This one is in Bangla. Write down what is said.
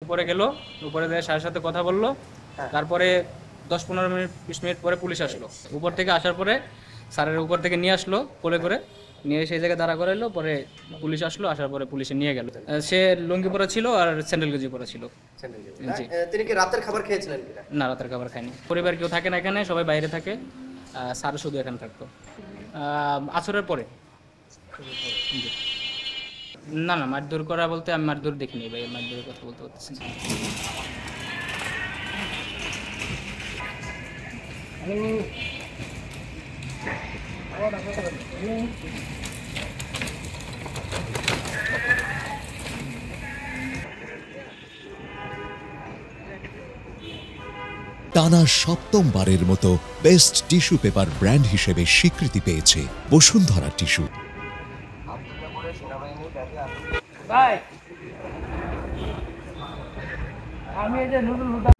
উপরে গেল, উপরে যেয়ে স্যারের সাথে কথা বললো। তারপরে 10-15 মিনিট 20 মিনিট পরে পুলিশ আসলো। উপর থেকে আসার পরে স্যারের উপর থেকে নিয়ে আসলো কোলে করে, নিয়ে সেই জায়গায় দাঁড়া করাইলো। পরে পুলিশ আসলো, আসার পরে পুলিশে নিয়ে গেল। সে লুঙ্গি পরা ছিল আর স্যান্ডেল গেঞ্জি পরা ছিল। জি। তিনি কি রাতের খাবার খেয়েছিলেন কিনা? না, রাতের খাবার খায়নি। পরিবার কেউ থাকে না এখানে, সবাই বাইরে থাকে। স্যার শুধু এখানে থাকতো আসরের পরে। জি। না না, মারধর করা বলতে আমি মারধর দেখিনি ভাই, মারধরের কথা বলতে পারতেছি না। টানা সপ্তমবারের মতো বেস্ট টিস্যু পেপার ব্র্যান্ড হিসেবে স্বীকৃতি পেয়েছে বসুন্ধরা টিস্যু। ভাই আমি এই যে নুডল হুদা